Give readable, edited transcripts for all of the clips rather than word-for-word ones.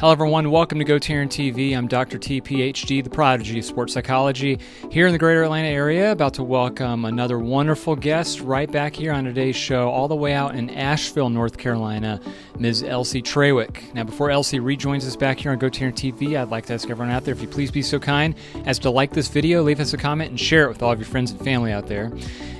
Hello everyone, welcome to GoTarryn TV. I'm Dr. T, PhD, the prodigy of sports psychology, here in the greater Atlanta area, about to welcome another wonderful guest right back here on today's show, all the way out in Asheville, North Carolina, Ms. Elsie Trawick. Now, before Elsie rejoins us back here on GoTarryn TV, I'd like to ask everyone out there, if you please be so kind as to like this video, leave us a comment, and share it with all of your friends and family out there.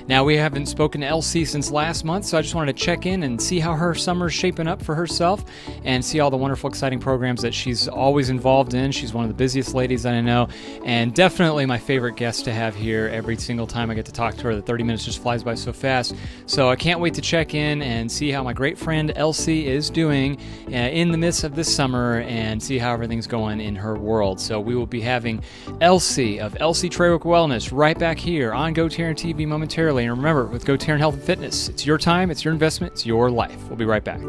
Now, we haven't spoken to Elsie since last month, so I just wanted to check in and see how her summer's shaping up for herself and see all the wonderful, exciting programs that she's always involved in. She's one of the busiest ladies that I know, and definitely my favorite guest to have here every single time I get to talk to her. The 30 minutes just flies by so fast. So I can't wait to check in and see how my great friend Elsie is doing in the midst of this summer and see how everything's going in her world. So we will be having Elsie of Elsie Trawick Wellness right back here on GoTarryn TV momentarily. And remember, with GoTarryn Health and Fitness, it's your time, it's your investment, it's your life. We'll be right back.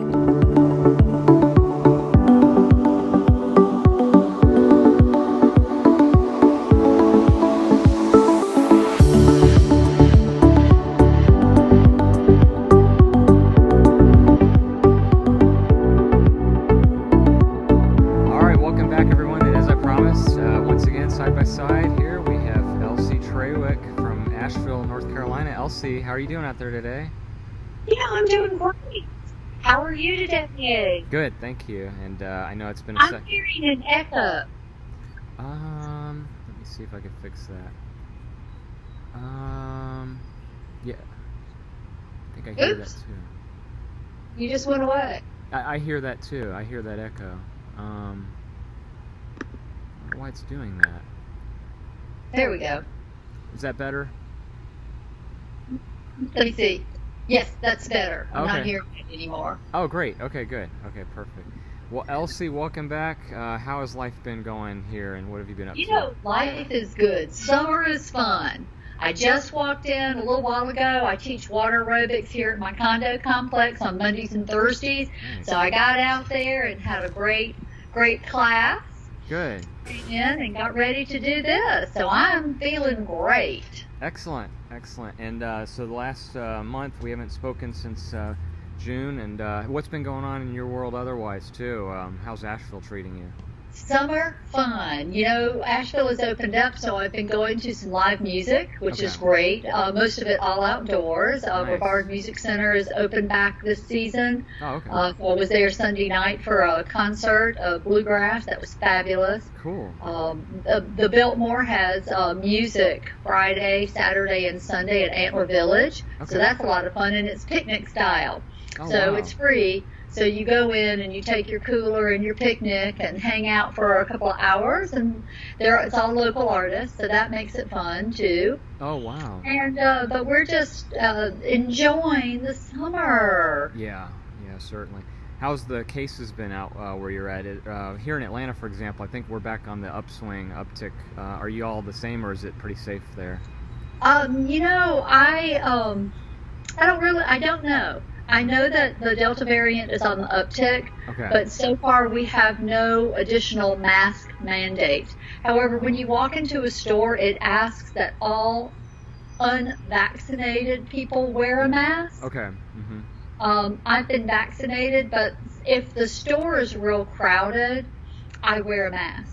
Elsie, how are you doing out there today? Yeah, I'm doing great. How are you today? Good, thank you. And I know it's been I'm hearing an echo. Let me see if I can fix that. Yeah. I think I hear that too. You just went away. I hear that too. I hear that echo. I don't know why it's doing that. There we go. Is that better? Let me see. Yes, that's better. I'm okay. Not hearing it anymore. Oh, great. Okay, good. Okay, perfect. Well, Elsie, welcome back. How has life been going here, and what have you been up to? You know, life is good. Summer is fun. I just walked in a little while ago. I teach water aerobics here at my condo complex on Mondays and Thursdays. Nice. So I got out there and had a great class. Good. Came in and got ready to do this. So I'm feeling great. Excellent. And so the last month we haven't spoken since June, and what's been going on in your world otherwise too? How's Asheville treating you? Summer fun. You know, Asheville has opened up, so I've been going to some live music, which is great. Most of it all outdoors. Nice. Brevard Music Center is open back this season. Oh, okay. I was there Sunday night for a concert of bluegrass. That was fabulous. Cool. The Biltmore has music Friday, Saturday, and Sunday at Antler Village. Okay. So that's a lot of fun, and it's picnic style. Oh, so wow. It's free. So you go in and you take your cooler and your picnic and hang out for a couple of hours, and it's all local artists, so that makes it fun too. Oh, wow. And but we're just enjoying the summer. Yeah, certainly. How's the cases been out where you're at? Here in Atlanta, for example, I think we're back on the uptick. Are you all the same, or is it pretty safe there? You know, I don't know. I know that the Delta variant is on the uptick, but so far we have no additional mask mandates. However, when you walk into a store, it asks that all unvaccinated people wear a mask. Okay. I've been vaccinated, but if the store is real crowded, I wear a mask.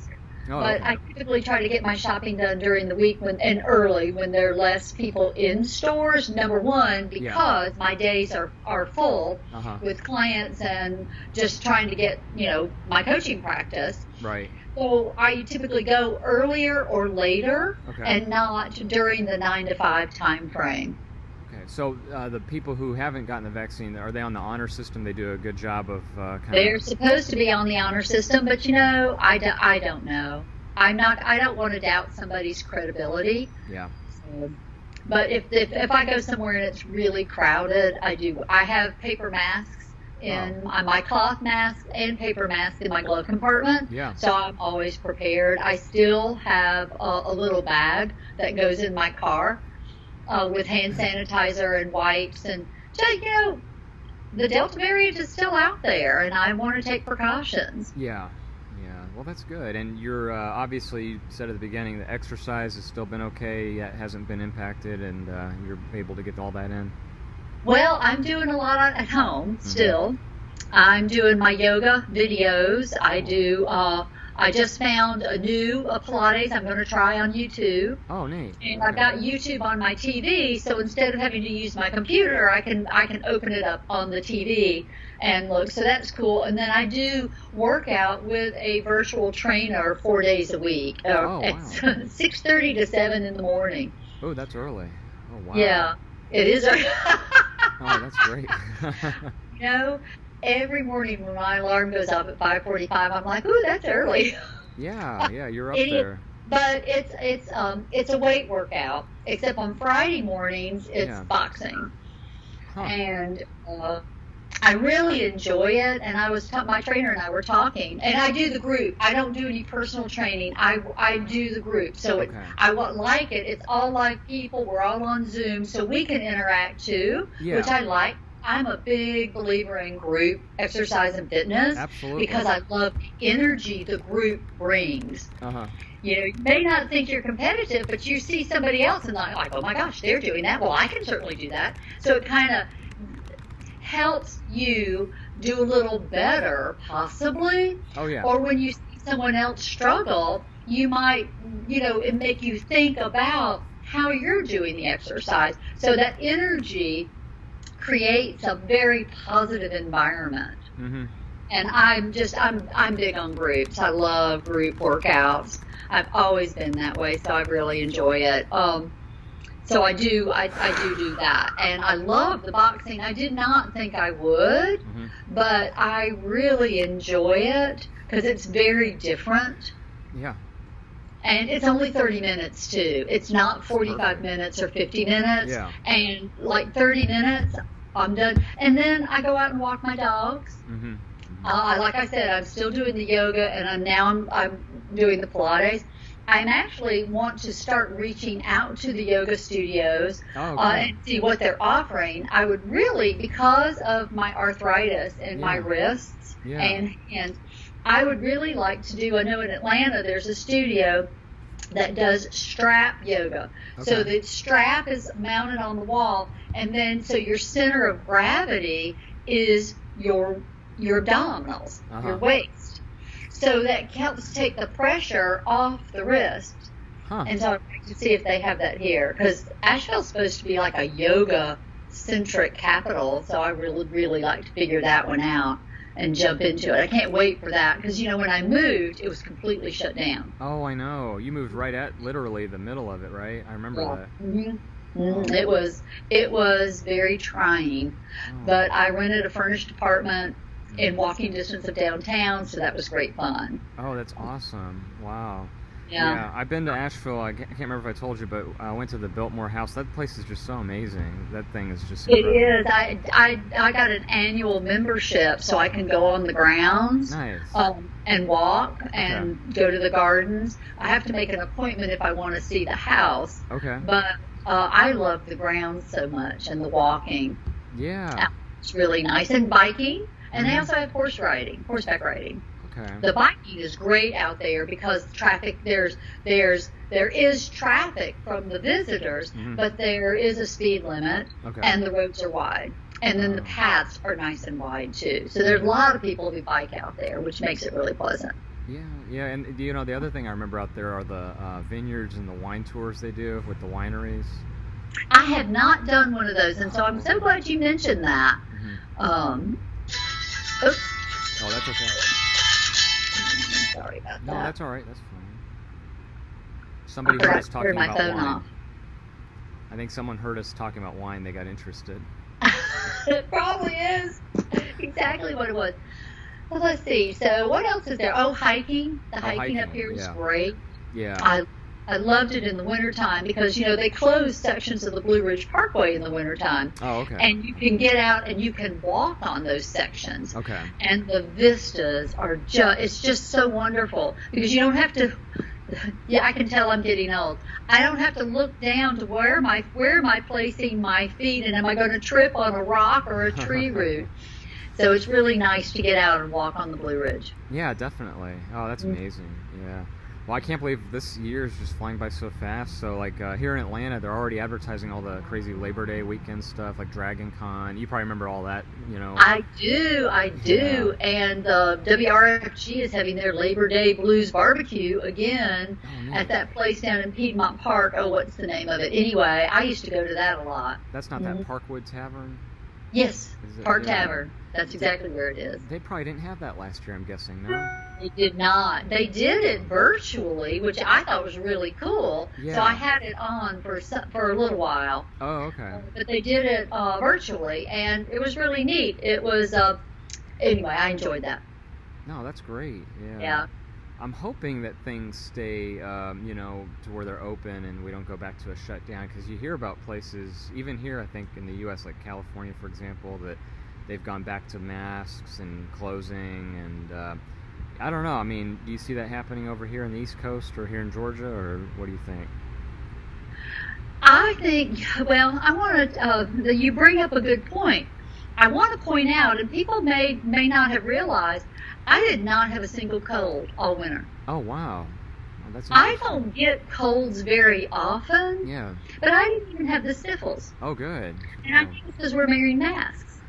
But I typically try to get my shopping done during the week and early when there are less people in stores. Number one, because my days are full with clients and just trying to get, my coaching practice. Right. So I typically go earlier or later and not during the 9 to 5 time frame. Okay. So the people who haven't gotten the vaccine, are they on the honor system? They do a good job of They're supposed to be on the honor system, but I don't know. I don't want to doubt somebody's credibility. Yeah. So, but if I go somewhere and it's really crowded, I have paper masks in my cloth mask and paper mask in my glove compartment. Yeah. So I'm always prepared. I still have a little bag that goes in my car. With hand sanitizer and wipes, and just, the Delta variant is still out there, and I want to take precautions. Yeah. Well, that's good. And you're obviously, you said at the beginning, the exercise has still been okay, yet hasn't been impacted, and you're able to get all that in. Well, I'm doing a lot at home still. I'm doing my yoga videos. I just found a new Pilates I'm going to try on YouTube. Oh, neat. And I've got YouTube on my TV, so instead of having to use my computer, I can open it up on the TV and look. So that's cool. And then I do work out with a virtual trainer 4 days a week. Wow. At 6:30 to 7 in the morning. Oh, that's early. Oh, wow. Yeah, it is. Oh, that's great. You know, every morning when my alarm goes up at 5:45, I'm like, ooh, that's early. Yeah, you're up there. But it's a weight workout. Except on Friday mornings, it's boxing, and I really enjoy it. And my trainer and I were talking, and I do the group. I don't do any personal training. I do the group. So I like it. It's all live people. We're all on Zoom, so we can interact too, which I like. I'm a big believer in group exercise and fitness. Absolutely. Because I love the energy the group brings. You know, you may not think you're competitive, but you see somebody else and like, oh my gosh, they're doing that. Well, I can certainly do that. So it kind of helps you do a little better, possibly. Oh, yeah. Or when you see someone else struggle, you might, it make you think about how you're doing the exercise. So that energy creates a very positive environment. Mm-hmm. And I'm big on groups. I love group workouts. I've always been that way, so I really enjoy it. So I do that. And I love the boxing. I did not think I would, but I really enjoy it because it's very different. Yeah. And it's only 30 minutes, too. It's not 45 minutes or 50 minutes. Yeah. And like 30 minutes, I'm done. And then I go out and walk my dogs. Mm-hmm. Like I said, I'm still doing the yoga, and I'm doing the Pilates. I actually want to start reaching out to the yoga studios and see what they're offering. I would really, because of my arthritis in my wrists and hands, I would really like to do, I know in Atlanta there's a studio that does strap yoga. Okay. So the strap is mounted on the wall, and then so your center of gravity is your abdominals, your waist. So that helps take the pressure off the wrist. And so I'd like to see if they have that here, because Asheville's supposed to be like a yoga-centric capital, so I would really like to figure that one out and jump into it. I can't wait for that, because, when I moved, it was completely shut down. Oh, I know. You moved right at literally the middle of it, right? I remember that. Mm-hmm. Mm-hmm. It was very trying, but I rented a furnished apartment in walking distance of downtown, so that was great fun. Oh, that's awesome. Wow. Yeah. I've been to Asheville. I can't remember if I told you, but I went to the Biltmore House. That place is just so amazing. That thing is just incredible. It is. I got an annual membership, so I can go on the grounds. Nice. And walk and go to the gardens. I have to make an appointment if I want to see the house. Okay. But I love the grounds so much and the walking. Yeah. It's really nice. And biking. And they also have horseback riding. Okay. The biking is great out there because traffic, there is traffic from the visitors, but there is a speed limit, and the roads are wide. And then the paths are nice and wide, too. So there's a lot of people who bike out there, which makes it really pleasant. Yeah, and the other thing I remember out there are the vineyards and the wine tours they do with the wineries. I have not done one of those, and so I'm so glad you mentioned that. Oops. Oh, that's okay. Sorry about that. No, that's all right. That's fine. Somebody heard us talking about wine. Off. I think someone heard us talking about wine. They got interested. It probably is exactly what it was. Well, let's see. So what else is there? Oh, hiking. The hiking up here is great. Yeah. I loved it in the wintertime because, they close sections of the Blue Ridge Parkway in the wintertime. Oh, okay. And you can get out and you can walk on those sections. Okay. And the vistas are it's just so wonderful because you don't have to, I can tell I'm getting old. I don't have to look down to where am I placing my feet, and am I going to trip on a rock or a tree root? So it's really nice to get out and walk on the Blue Ridge. Yeah, definitely. Oh, that's amazing. Yeah. Well, I can't believe this year is just flying by so fast. So, like, here in Atlanta, they're already advertising all the crazy Labor Day weekend stuff, like Dragon Con. You probably remember all that, you know. I do. Yeah. And WRFG is having their Labor Day Blues Barbecue again at that place down in Piedmont Park. Oh, what's the name of it? Anyway, I used to go to that a lot. That's not that Parkwood Tavern? Yes, Park Tavern. That's exactly where it is. They probably didn't have that last year, I'm guessing, no? They did not. They did it virtually, which I thought was really cool. Yeah. So I had it on for a little while. Oh, okay. But they did it virtually, and it was really neat. It was, anyway, I enjoyed that. No, that's great. Yeah. Yeah. I'm hoping that things stay, you know, to where they're open and we don't go back to a shutdown, because you hear about places, even here, I think, in the U.S., like California, for example, that they've gone back to masks and closing, and I don't know. I mean, do you see that happening over here on the East Coast or here in Georgia, or what do you think? I think, well, I want to, you bring up a good point. I want to point out, and people may not have realized, I did not have a single cold all winter. Oh, wow. Well, that's I don't get colds very often. Yeah. But I didn't even have the sniffles. Oh, good. And I think it's because we're wearing masks.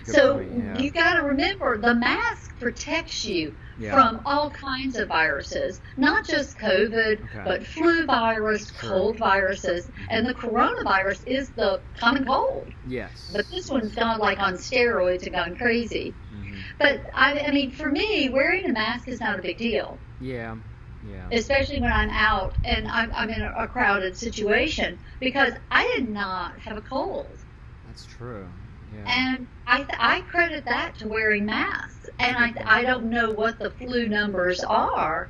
Good so point, yeah. You got to remember, the mask protects you from all kinds of viruses, not just COVID, but flu virus, cold viruses, and the coronavirus is the common cold. Yes. But this one's gone like on steroids and gone crazy. Mm-hmm. But I mean, for me, wearing a mask is not a big deal. Yeah. Yeah. Especially when I'm out and I'm in a crowded situation, because I did not have a cold. That's true. Yeah. And I credit that to wearing masks. And I don't know what the flu numbers are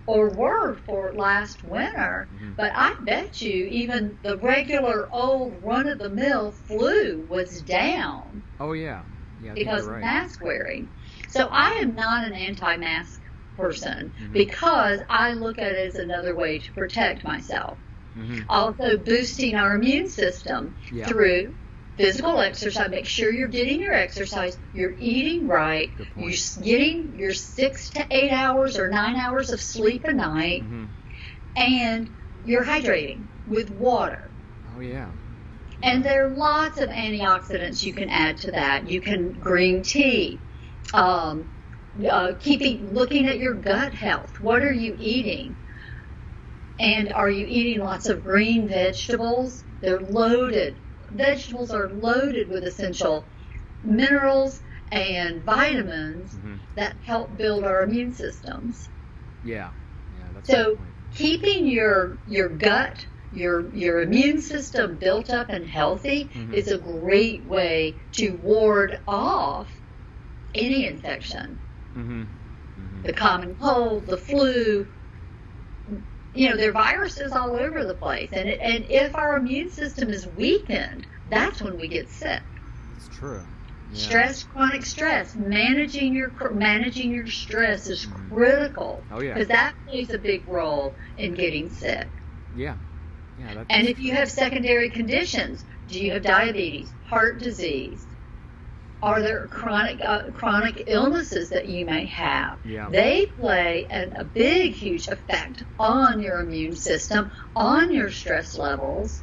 or were for last winter, but I bet you even the regular old run-of-the-mill flu was down. Oh, yeah. Yeah, because of mask wearing. So I am not an anti-mask person because I look at it as another way to protect myself. Also boosting our immune system through physical exercise. Make sure you're getting your exercise, you're eating right, you're getting your 6 to 8 hours or 9 hours of sleep a night, and you're hydrating with water. Oh, yeah. And there are lots of antioxidants you can add to that. You can green tea, looking at your gut health. What are you eating? And are you eating lots of green vegetables? They're loaded. Vegetables are loaded with essential minerals and vitamins that help build our immune systems. Yeah. That's so keeping your gut, your immune system built up and healthy is a great way to ward off any infection. The common cold, the flu. You know, there are viruses all over the place, and if our immune system is weakened, that's when we get sick. It's true. Yeah. Stress, chronic stress, managing your stress is critical. Oh yeah. Because that plays a big role in getting sick. Yeah. And if you have secondary conditions, do you have diabetes, heart disease? Are there chronic illnesses that you may have? Yeah. They play a big, huge effect on your immune system, on your stress levels,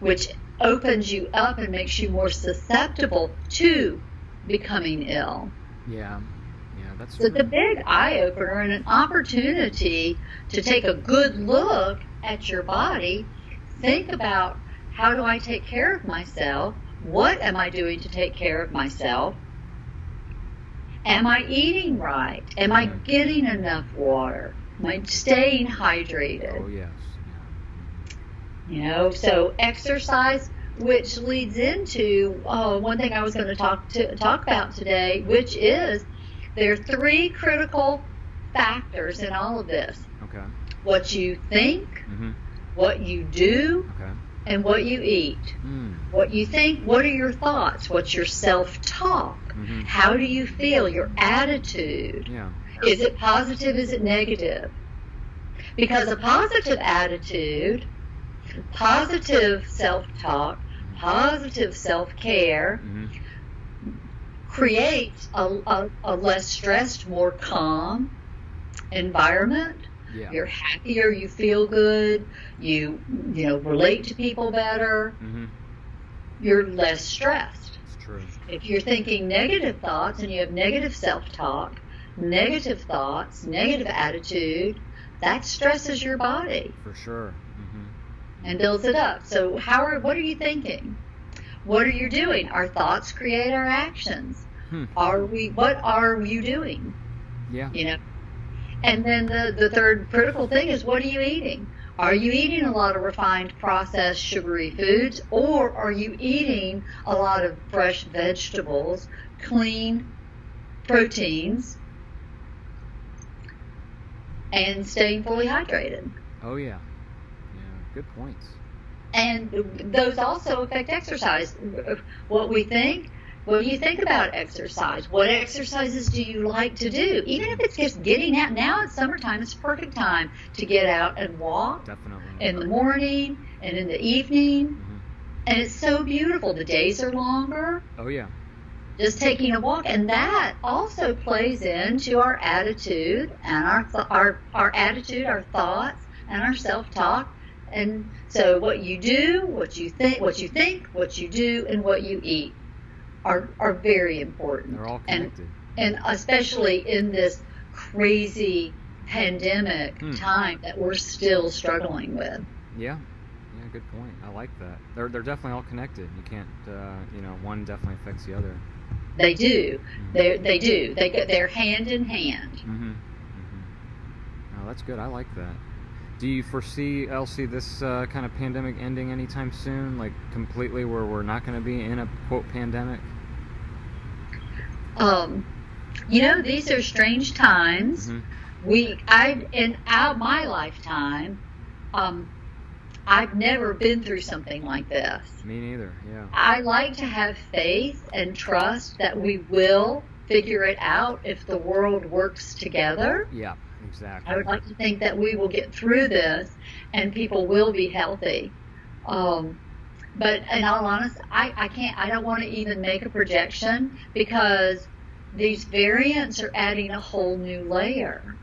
which opens you up and makes you more susceptible to becoming ill. Yeah, that's so it's a big eye-opener and an opportunity to take a good look at your body. Think about, how do I take care of myself? What am I doing to take care of myself? Am I eating right? Am I getting enough water? Am I staying hydrated? Oh, yes. You know, so exercise, which leads into one thing I was going to talk about today, which is there are 3 critical factors in all of this. Okay. What you think, what you do, and what you eat. What you think, what are your thoughts? What's your self-talk? How do you feel? Your attitude. Yeah. Is it positive? Is it negative? Because a positive attitude, positive self-talk, positive self-care creates a less stressed, more calm environment, Yeah. You're happier, you feel good, you relate to people better. Mm-hmm. You're less stressed. It's true. If you're thinking negative thoughts and you have negative self-talk, negative thoughts, negative attitude, that stresses your body. For sure. And builds it up. So what are you thinking? What are you doing? Our thoughts create our actions. What are you doing? Yeah. And then the third critical thing is, what are you eating? Are you eating a lot of refined, processed, sugary foods, or are you eating a lot of fresh vegetables, clean proteins, and staying fully hydrated? Oh, yeah. Good points. And those also affect exercise. What we think, what do you think about exercise? What exercises do you like to do? Even if it's just getting out. Now it's summertime, it's a perfect time to get out and walk. Definitely. In the morning and in the evening. Mm-hmm. And it's so beautiful. The days are longer. Oh, yeah. Just taking a walk. And that also plays into our attitude and our attitude, our thoughts, and our self-talk. And so what you do, what you think, what you do, and what you eat are very important. They're all connected. And especially in this crazy pandemic time that we're still struggling with. Yeah, good point. I like that. They're definitely all connected. You can't, one definitely affects the other. They do. Mm-hmm. They do. They're hand in hand. Mm-hmm. Mm-hmm. Oh, that's good. I like that. Do you foresee, Elsie, this kind of pandemic ending anytime soon, like completely, where we're not going to be in a, quote, pandemic? These are strange times. Mm-hmm. In my lifetime, I've never been through something like this. Me neither, yeah. I like to have faith and trust that we will figure it out if the world works together. Yeah. Exactly. I would like to think that we will get through this and people will be healthy. But in all honesty, I don't want to even make a projection because these variants are adding a whole new layer.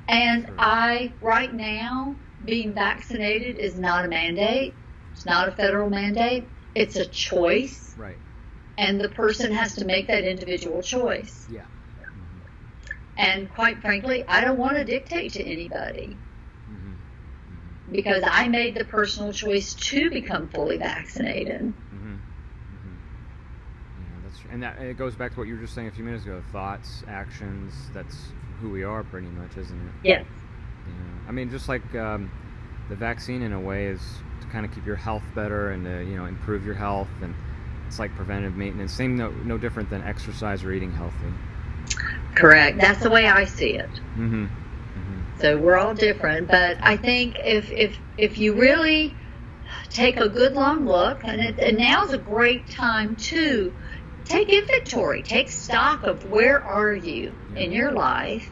And Sure. Right now, being vaccinated is not a mandate. It's not a federal mandate. It's a choice. Right. And the person has to make that individual choice. Yeah. And quite frankly, I don't want to dictate to anybody because I made the personal choice to become fully vaccinated. Yeah, that's true. And it goes back to what you were just saying a few minutes ago. Thoughts, actions, that's who we are pretty much, isn't it? Yes. Yeah. I mean, just like the vaccine in a way is to kind of keep your health better and to, improve your health. And it's like preventive maintenance. Same, no different than exercise or eating healthy. Correct. That's the way I see it. Mm-hmm. So we're all different, but I think if you really take a good long look, and now's a great time to take inventory, take stock of where are you in your life.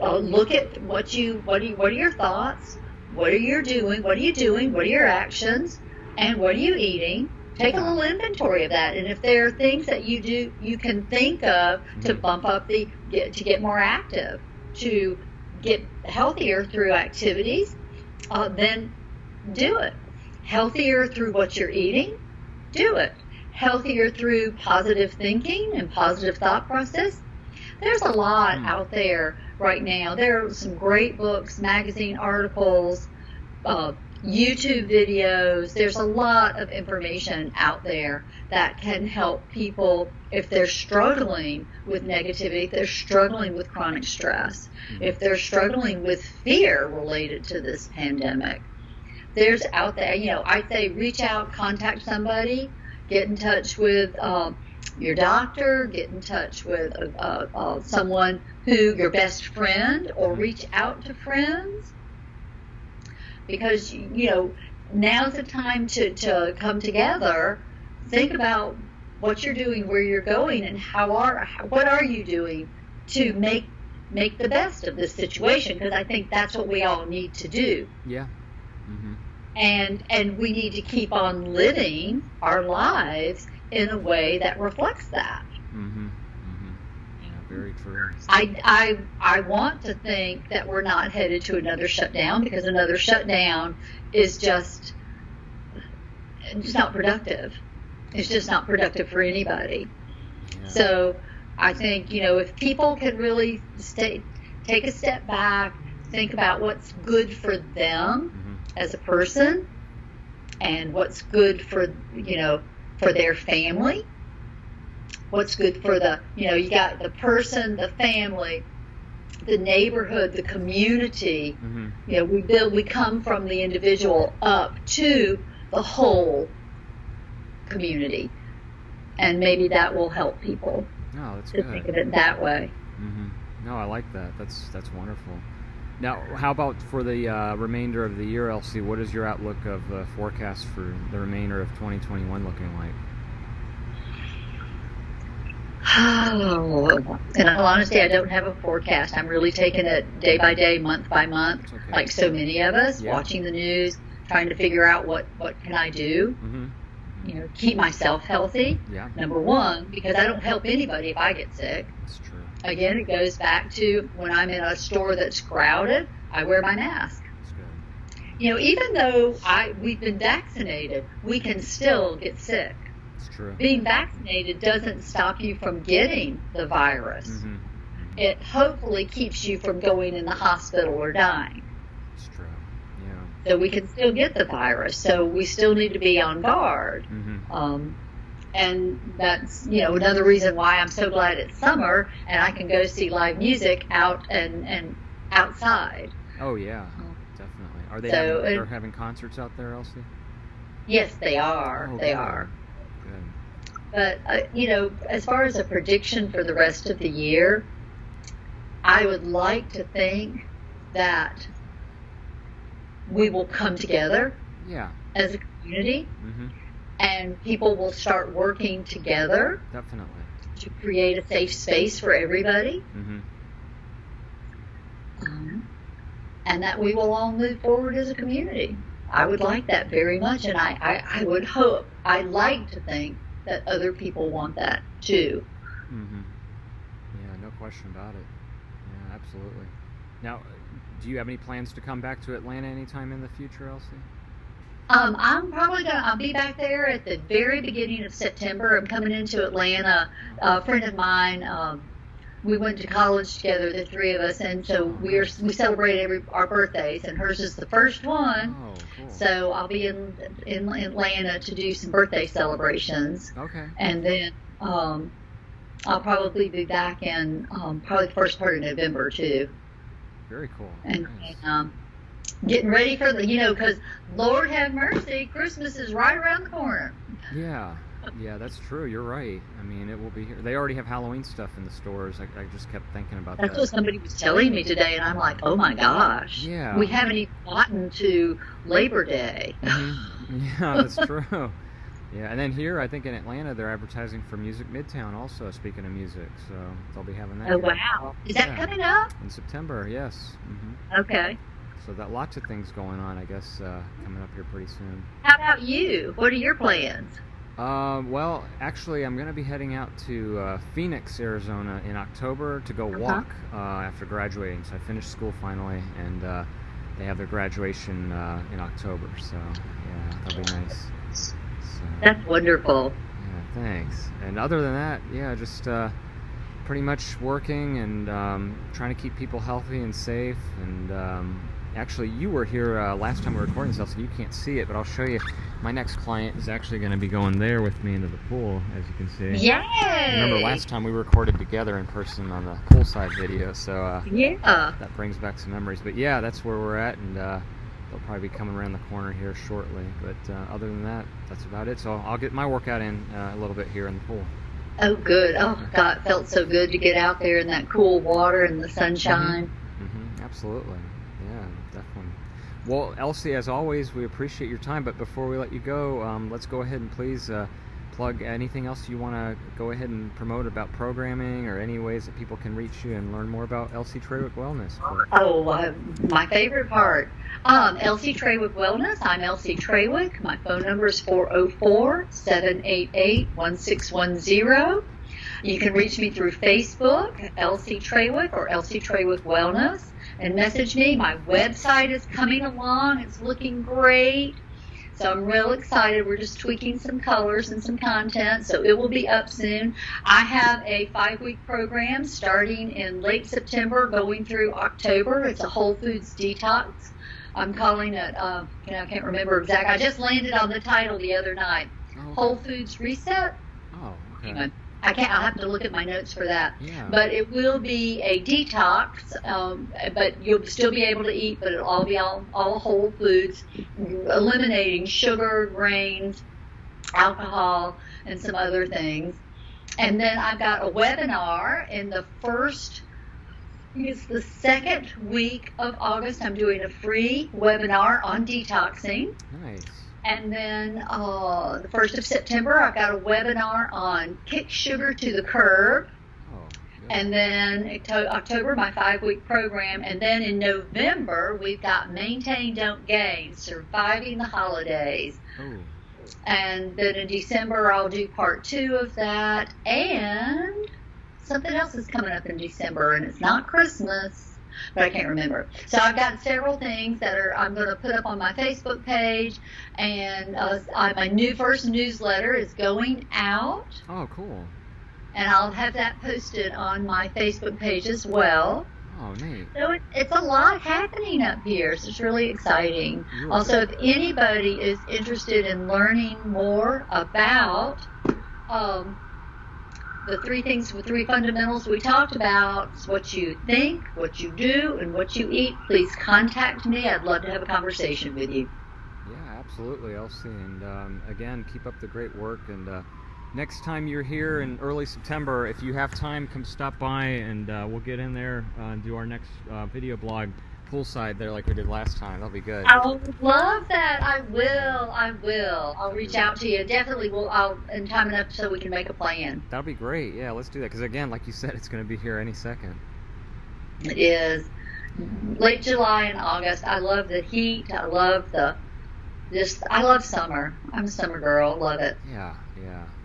Look at what are your thoughts, what are you doing, what are your actions, and what are you eating. Take a little inventory of that, and if there are things that you do, you can think of to bump up to get more active, to get healthier through activities, then do it. Healthier through what you're eating, do it. Healthier through positive thinking and positive thought process. There's a lot out there right now. There are some great books, magazine articles, YouTube videos. There's a lot of information out there that can help people if they're struggling with negativity, if they're struggling with chronic stress, if they're struggling with fear related to this pandemic. There's out there, I'd say reach out, contact somebody, get in touch with your doctor, get in touch with someone your best friend, or reach out to friends. Because, now's the time to come together, think about what you're doing, where you're going, and what are you doing to make the best of this situation, because I think that's what we all need to do. Yeah. Mm-hmm. And we need to keep on living our lives in a way that reflects that. Mm-hmm. Mm-hmm. Yeah, Very true. I want to think that we're not headed to another shutdown, because another shutdown is just not productive. It's just not productive for anybody. Yeah. So I think, if people can really take a step back, think about what's good for them as a person, and what's good for their family, what's good for you got the person, the family, the neighborhood, the community. We come from the individual up to the whole community, and maybe that will help people to think of it that way. No, I like that. That's wonderful. Now, how about for the remainder of the year, Elsie? What is your outlook of forecast for the remainder of 2021 looking like? In all honesty, I don't have a forecast. I'm really taking it day by day, month by month, like so many of us, watching the news, trying to figure out what can I do, keep myself healthy, number one, because I don't help anybody if I get sick. That's true. Again, it goes back to when I'm in a store that's crowded, I wear my mask. That's good. Even though we've been vaccinated, we can still get sick. That's true. Being vaccinated doesn't stop you from getting the virus. It hopefully keeps you from going in the hospital or dying. That's true. Yeah. So we can still get the virus. So we still need to be on guard. And that's, another reason why I'm so glad it's summer and I can go see live music out and outside. Oh, yeah, definitely. Are they they're having concerts out there, Elsie? Yes, they are. Oh, they good. are. Good. But, as far as a prediction for the rest of the year, I would like to think that we will come together as a community. And people will start working together. Definitely. To create a safe space for everybody. And that we will all move forward as a community. I would like that very much, and I would hope, I like to think that other people want that too. Yeah, no question about it. Yeah, absolutely. Now, do you have any plans to come back to Atlanta anytime in the future, Elsie? I'm probably I'll be back there at the very beginning of September. I'm coming into Atlanta. A friend of mine, we went to college together, the three of us, and so we celebrate our birthdays, and hers is the first one. Oh, cool. So I'll be in Atlanta to do some birthday celebrations. Okay. And then I'll probably be back in probably the first part of November too. Very cool. And nice. Getting ready for because Lord have mercy, Christmas is right around the corner. Yeah, that's true. You're right. I mean, it will be here. They already have Halloween stuff in the stores. I just kept thinking about that. That's what somebody was telling me today, and I'm like, oh my gosh. Yeah. We haven't even gotten to Labor Day. Yeah, that's true. Yeah, and then here, I think in Atlanta, they're advertising for Music Midtown also, speaking of music. So they'll be having that. Oh, wow. Is that coming up? In September, yes. Okay. So that lots of things going on, I guess, coming up here pretty soon. How about you? What are your plans? Well, actually, I'm going to be heading out to Phoenix, Arizona in October to go walk after graduating. So I finished school finally, and they have their graduation in October. So, yeah, that'll be nice. So, that's wonderful. Yeah, thanks. And other than that, yeah, just pretty much working and trying to keep people healthy and safe. And actually, you were here last time we were recording this, so you can't see it, but I'll show you. My next client is actually going to be going there with me into the pool, as you can see. Yay! Remember last time we recorded together in person on the poolside video, so that brings back some memories. But yeah, that's where we're at, and they'll probably be coming around the corner here shortly. But other than that, that's about it. So I'll get my workout in a little bit here in the pool. Oh, good. Oh, God, it felt so good to get out there in that cool water and the sunshine. Absolutely. Yeah, definitely. Well, Elsie, as always, we appreciate your time, but before we let you go, let's go ahead and please plug anything else you want to go ahead and promote about programming or any ways that people can reach you and learn more about Elsie Trawick Wellness. My favorite part. Elsie Trawick Wellness. I'm Elsie Trawick. My phone number is 404-788-1610. You can reach me through Facebook, Elsie Trawick or Elsie Trawick Wellness, and message me. My website is coming along. It's looking great. So I'm real excited. We're just tweaking some colors and some content, so it will be up soon. I have a 5-week program starting in late September, going through October. It's a whole foods detox. I'm calling it, I can't remember exactly. I just landed on the title the other night. Okay. Whole Foods Reset. Oh, okay. Anyway, I'll have to look at my notes for that. Yeah. But it will be a detox, but you'll still be able to eat, but it'll all be all whole foods, eliminating sugar, grains, alcohol, and some other things. And then I've got a webinar in the the second week of August. I'm doing a free webinar on detoxing. Nice. And then the 1st of September, I've got a webinar on kick sugar to the curb. Oh, good. And then October, my 5-week program. And then in November, we've got Maintain, Don't Gain, Surviving the Holidays. Ooh. And then in December, I'll do part 2 of that. And something else is coming up in December, and it's not Christmas, but I can't remember. So I've got several things that I'm going to put up on my Facebook page, and my first newsletter is going out. Oh, cool. And I'll have that posted on my Facebook page as well. Oh, neat. So it's a lot happening up here, so it's really exciting. Also, if anybody is interested in learning more about the 3 fundamentals we talked about, what you think, what you do, and what you eat, please contact me. I'd love to have a conversation with you. Yeah, absolutely, Elsie. And again, keep up the great work. And next time you're here in early September, if you have time, come stop by, and we'll get in there and do our next video blog poolside there like we did last time. That'll be good. I would love that. I will. I'll reach out to you. Definitely I'll in time enough so we can make a plan. That'll be great. Yeah, let's do that. Because again, like you said, it's going to be here any second. It is. Late July and August. I love the heat. I love I love summer. I'm a summer girl. Love it. Yeah,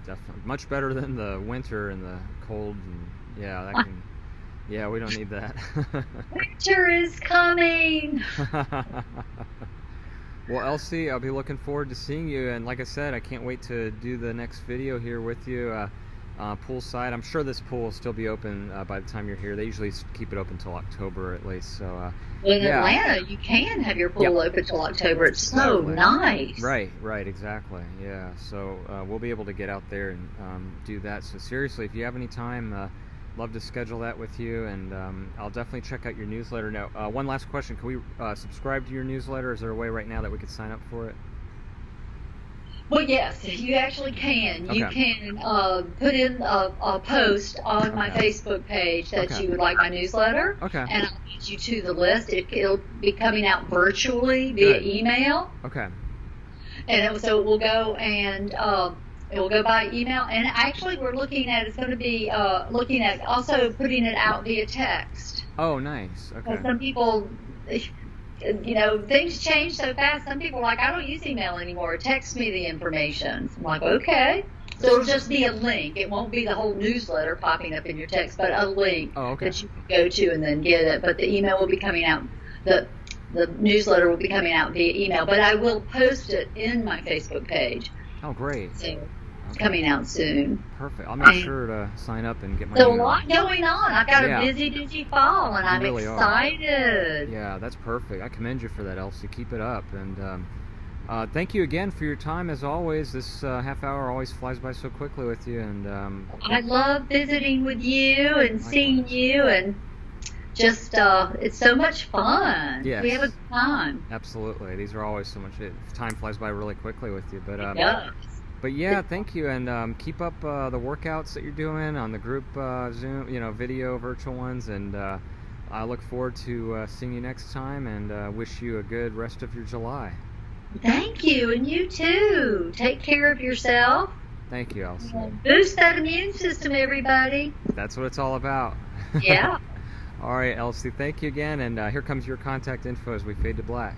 definitely. Much better than the winter and the cold. And yeah, yeah, we don't need that. Winter is coming. Well, Elsie, I'll be looking forward to seeing you. And like I said, I can't wait to do the next video here with you. Poolside. I'm sure this pool will still be open by the time you're here. They usually keep it open till October at least. So in Atlanta, you can have your pool open till October. It's so nice. Right, exactly. Yeah. So we'll be able to get out there and do that. So seriously, if you have any time, love to schedule that with you, and I'll definitely check out your newsletter. Now, one last question. Can we subscribe to your newsletter? Is there a way right now that we could sign up for it? Well, yes, you actually can. Okay. You can put in a post on my Facebook page that you would like my newsletter, and I'll get you to the list. It'll be coming out virtually via email. Okay. And so it will go and it will go by email. And actually, we're looking at it's going to be looking at also putting it out via text. Oh, nice. Okay. Some people, things change so fast. Some people are like, I don't use email anymore. Text me the information. I'm like, okay. So it'll just be a link. It won't be the whole newsletter popping up in your text, but a link that you can go to and then get it. But the email will be coming out. The newsletter will be coming out via email. But I will post it in my Facebook page. Oh, great. So it's coming out soon. Perfect. I'll make sure to sign up and get my So a lot going on. I've got a busy fall, and I'm really excited. Yeah, that's perfect. I commend you for that, Elsie. Keep it up. And thank you again for your time, as always. This half hour always flies by so quickly with you. And I love visiting with you and seeing you, and just it's so much fun. Yes. We have a good time. Absolutely. These are always so much. Time flies by really quickly with you. But it does. But yeah, thank you, and keep up the workouts that you're doing on the group Zoom, video, virtual ones, and I look forward to seeing you next time, and wish you a good rest of your July. Thank you, and you too. Take care of yourself. Thank you, Elsie. Boost that immune system, everybody. That's what it's all about. Yeah. All right, Elsie, thank you again, and here comes your contact info as we fade to black.